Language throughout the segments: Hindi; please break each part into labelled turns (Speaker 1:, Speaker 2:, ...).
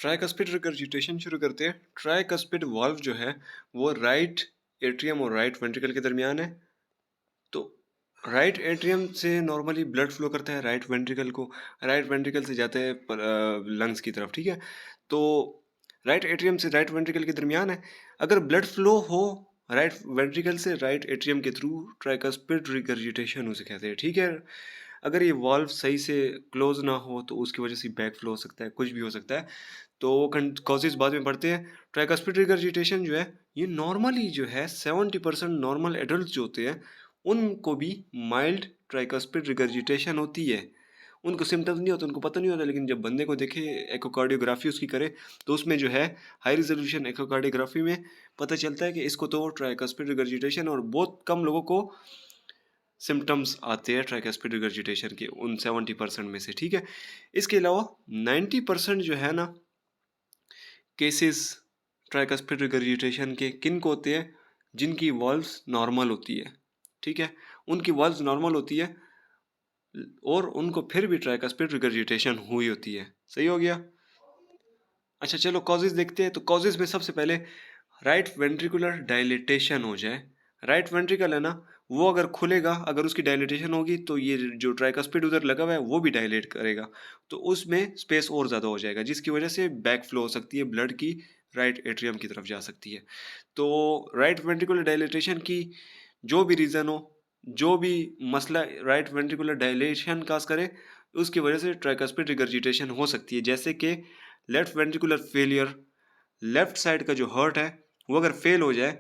Speaker 1: ट्राइकस्पिड रिगर्जिटेशन शुरू करते हैं। ट्राइकस्पिड वाल्व जो है वो राइट एट्रियम और राइट वेंट्रिकल के दरमियान है। तो राइट एट्रियम से नॉर्मली ब्लड फ्लो करता है राइट वेंट्रिकल को, राइट वेंट्रिकल से जाता है लंग्स की तरफ, ठीक है। तो राइट एट्रियम से राइट वेंट्रिकल के दरमियान है। अगर ब्लड फ्लो हो राइट वेंट्रिकल से राइट एट्रियम के थ्रू, ट्राइकस्पिड रिगर्जिटेशन उसे कहते हैं, ठीक है। अगर ये वाल्व सही से क्लोज ना हो तो उसकी वजह से बैक फ्लो हो सकता है, कुछ भी हो सकता है। तो कॉजेज बाद में पढ़ते हैं। ट्राइकस्पिड रिगर्जिटेशन जो है ये नॉर्मली जो है 70% नॉर्मल एडल्ट जो होते हैं उनको भी माइल्ड ट्राइकस्पिड रिगर्जिटेशन होती है। उनको सिम्टम्स नहीं होते, उनको पता नहीं होता, लेकिन जब बंदे को देखे एकोकार्डियोग्राफी उसकी करे तो उसमें जो है हाई रिजोल्यूशन एकोकार्डियोग्राफी में पता चलता है कि इसको तो ट्राइकस्पिड रिगर्जिटेशन, और बहुत कम लोगों को सिम्टम्स आते हैं ट्राइकस्पिड रिगर्जिटेशन के उन 70% में से, ठीक है। इसके अलावा 90% जो है ना केसेस ट्राइकस्पिड रिगर्जिटेशन के किन को होते हैं, जिनकी वॉल्व्स नॉर्मल होती है, ठीक है। उनकी वॉल्व्स नॉर्मल होती है और उनको फिर भी ट्राइकस्पिड रिगर्जिटेशन हुई होती है। सही हो गया। अच्छा चलो कॉजेज देखते हैं। तो कॉजेज में सबसे पहले राइट वेंट्रिकुलर डायलिटेशन हो जाए। राइट वेंट्रिकल है ना, वो अगर खुलेगा, अगर उसकी डायलिटेशन होगी तो ये जो ट्राइकस्पिड उधर लगा हुआ है वो भी डायलेट करेगा, तो उसमें स्पेस और ज़्यादा हो जाएगा, जिसकी वजह से बैक फ्लो हो सकती है ब्लड की, राइट एट्रियम की तरफ जा सकती है। तो राइट वेंट्रिकुलर डायलिटेशन की जो भी रीज़न हो, जो भी मसला राइट वेंट्रिकुलर डायलेशन काज करे, उसकी वजह से ट्राइकस्पिड रिगर्जिटेशन हो सकती है। जैसे कि left ventricular failure, left side का जो हार्ट है वो अगर फेल हो जाए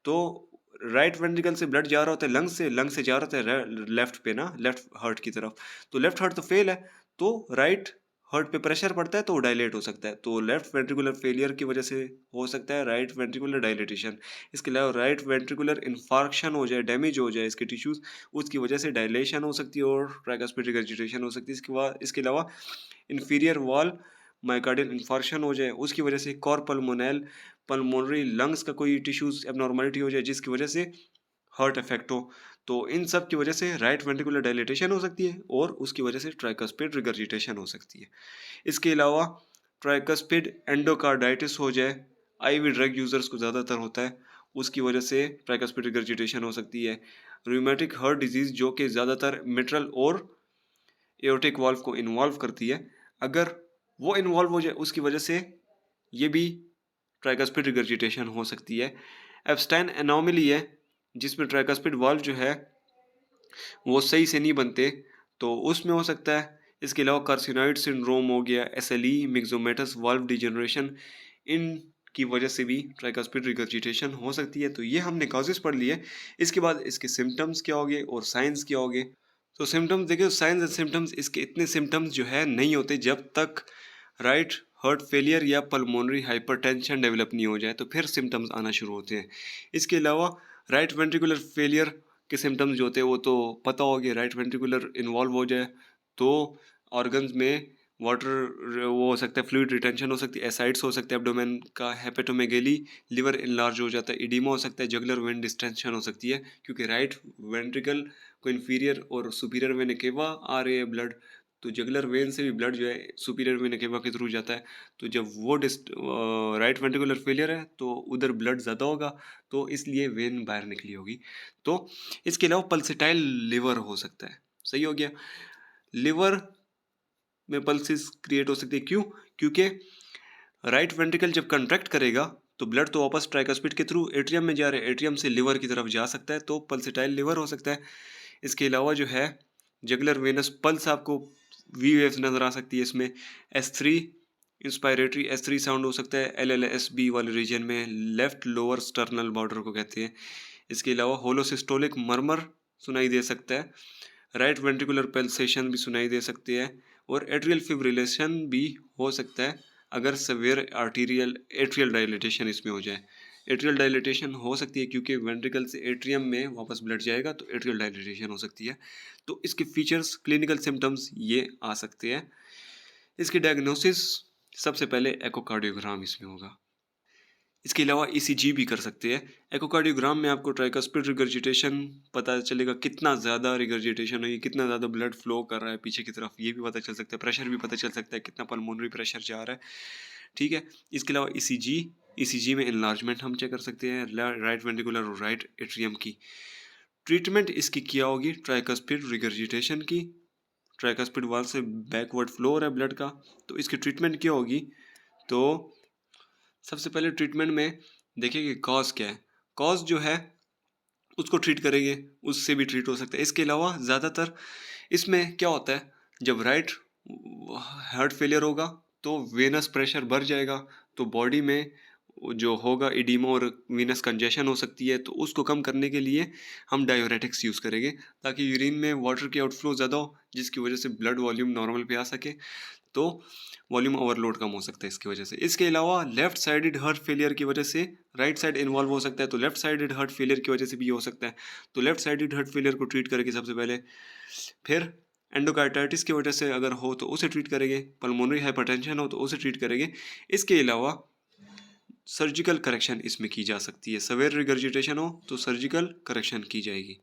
Speaker 1: तो राइट वेंट्रिकल से ब्लड जा रहा होता है लंग से जा रहा होता है लेफ्ट पे ना, लेफ्ट हार्ट की तरफ। तो लेफ्ट हार्ट तो फेल है, तो राइट हार्ट पे प्रेशर पड़ता है तो वो डायलेट हो सकता है। तो लेफ्ट वेंट्रिकुलर फेलियर की वजह से हो सकता है राइट वेंट्रिकुलर डायलिटेशन। इसके अलावा राइट वेंट्रिकुलर इन्फार्क्शन हो जाए, डैमेज हो जाए इसके टिश्यूज, उसकी वजह से डायलेशन हो सकती है और ट्राइकस्पिड रिगर्जिटेशन हो सकती है। इसके अलावा इंफीरियर वॉल माइकार्डियल इन्फार्क्शन हो जाए, उसकी वजह से कॉर पल्मोनल पल्मोनरी लंग्स का कोई टिश्यूज एबनॉर्मलिटी हो जाए, जिसकी वजह से हार्ट इफेक्ट हो। तो इन सब की वजह से राइट वेंट्रिकुलर डायलिटेशन हो सकती है और उसकी वजह से ट्राइकस्पिड रिगर्जिटेशन हो सकती है। इसके अलावा ट्राइकस्पिड एंडोकार्डाइटिस हो जाए, आईवी ड्रग यूजर्स को ज़्यादातर होता है, उसकी वजह से ट्राइकस्पिड रिगर्जिटेशन हो सकती है। रूमेटिक हार्ट डिजीज जो कि ज़्यादातर मिट्रल और एओर्टिक वाल्व को इन्वॉल्व करती है, अगर वो इन्वॉल्व हो जाए उसकी वजह से ये भी ट्राइकस्पिड रिगर्जिटेशन हो सकती है। एब्स्टाइन एनोमली है जिसमें ट्राइकस्पिड वाल्व जो है वो सही से नहीं बनते, तो उसमें हो सकता है। इसके अलावा कार्सिनॉइड सिंड्रोम हो गया, एसएलई, मिक्सोमेटस वाल्व डिजेनरेशन, इन की वजह से भी ट्राइकस्पिड रिगर्जिटेशन हो सकती है। तो ये हमने कॉजेस पढ़ लिए। इसके बाद इसके सिम्टम्स क्या होंगे और साइंस क्या होंगे। तो सिम्टम्स देखिए, साइंस एंड सिम्टम्स, इसके इतने सिम्टम्स जो है नहीं होते जब तक राइट हार्ट फेलियर या पल्मोनरी हाइपरटेंशन डेवलप नहीं हो जाए, तो फिर सिम्टम्स आना शुरू होते हैं। इसके अलावा राइट वेंट्रिकुलर फेलियर के सिम्टम्स जो होते हैं वो तो पता होगी, राइट वेंट्रिकुलर इन्वॉल्व हो जाए तो ऑर्गन्स में वाटर वो हो सकता है, फ्लूइड रिटेंशन हो सकती है, एसाइड्स हो सकते हैं एब्डोमेन का, हेपेटोमेगेली, लिवर इनलार्ज हो जाता है, इडीमा हो सकता है, जगुलर वेन डिस्टेंशन हो सकती है, क्योंकि राइट वेंट्रिकल को इन्फीरियर और सुपीरियर वेन केवा आ रही है ब्लड, तो जगुलर वेन से भी ब्लड जो है सुपीरियर वेन केवा के थ्रू जाता है। तो जब वो राइट वेंट्रिकुलर फेलियर है तो उधर ब्लड ज़्यादा होगा, तो इसलिए वेन बाहर निकली होगी। तो इसके अलावा पल्सेटाइल लिवर हो सकता है। सही हो गया। लिवर में पल्सेस क्रिएट हो सकती है, क्यों? क्योंकि राइट वेंट्रिकल जब कंट्रैक्ट करेगा तो ब्लड तो वापस ट्राइकस्पिड के थ्रू एट्रियम में जा रहा है, एट्रियम से लिवर की तरफ जा सकता है, तो पल्सेटाइल लिवर हो सकता है। इसके अलावा जो है जगुलर वेनस पल्स, आपको वी वेव्स नजर आ सकती है इसमें। S3 इंस्पायरेटरी S3 साउंड हो सकता है LLSB वाले रीजन में, लेफ्ट लोअर स्टर्नल बॉर्डर को कहते हैं। इसके अलावा होलोसिस्टोलिक मर्मर सुनाई दे सकता है, राइट वेंट्रिकुलर पल्सेशन भी सुनाई दे सकती है, और एट्रियल फिब्रिलेशन भी हो सकता है अगर सेवियर आर्टीरियल एट्रियल डायलिटेशन इसमें हो जाए। एट्रियल डायलिटेशन हो सकती है क्योंकि वेंट्रिकल से एट्रियम में वापस ब्लड जाएगा, तो एट्रियल डायलिटेशन हो सकती है। तो इसके फीचर्स, क्लिनिकल सिम्टम्स ये आ सकते हैं। इसकी डायग्नोसिस सबसे पहले एकोकार्डियोग्राम इसमें होगा। इसके अलावा ईसीजी भी कर सकते हैं। एकोकार्डियोग्राम में आपको ट्राइकस्पिड रिगर्जिटेशन पता चलेगा, कितना ज़्यादा रिगर्जिटेशन है, कितना ज़्यादा ब्लड फ्लो कर रहा है पीछे की तरफ, ये भी पता चल सकता है। प्रेशर भी पता चल सकता है, कितना पल्मोनरी प्रेशर जा रहा है। ठीक है। इसके अलावा ईसीजी में एनलार्जमेंट हम चेक कर सकते हैं राइट वेंट्रिकुलर और राइट एट्रियम की। ट्रीटमेंट इसकी किया होगी ट्राइकस्पिड रिगर्जिटेशन की। ट्राइकस्पिड वाल्व से बैकवर्ड फ्लो हो रहा है ब्लड का, तो इसकी ट्रीटमेंट क्या होगी? तो सबसे पहले ट्रीटमेंट में देखिए कि कॉज क्या है। कॉज जो है उसको ट्रीट करेंगे, उससे भी ट्रीट हो सकता है। इसके अलावा ज़्यादातर इसमें क्या होता है, जब राइट हार्ट फेलियर होगा तो वेनस प्रेशर बढ़ जाएगा, तो बॉडी में जो होगा इडीमा और वीनस कंजेशन हो सकती है, तो उसको कम करने के लिए हम डायोरेटिक्स यूज़ करेंगे ताकि यूरिन में वाटर की आउटफ्लो ज़्यादा हो, जिसकी वजह से ब्लड वॉल्यूम नॉर्मल पे आ सके, तो वॉल्यूम ओवरलोड कम हो सकता है इसकी वजह से। इसके अलावा लेफ्ट साइडेड हार्ट फेलियर की वजह से राइट साइड इन्वॉल्व हो सकता है, तो लेफ्ट साइडेड हार्ट फेलियर की वजह से भी ये हो सकता है। तो लेफ्ट साइडेड हार्ट फेलियर को ट्रीट करेंगे सबसे पहले, फिर एंडोकार्डाइटिस की वजह से अगर हो तो उसे ट्रीट करेंगे, पल्मोनरी हाइपरटेंशन हो तो उसे ट्रीट करेंगे। इसके अलावा सर्जिकल करेक्शन इसमें की जा सकती है, सवेयर रिगर्जिटेशन हो तो सर्जिकल करेक्शन की जाएगी।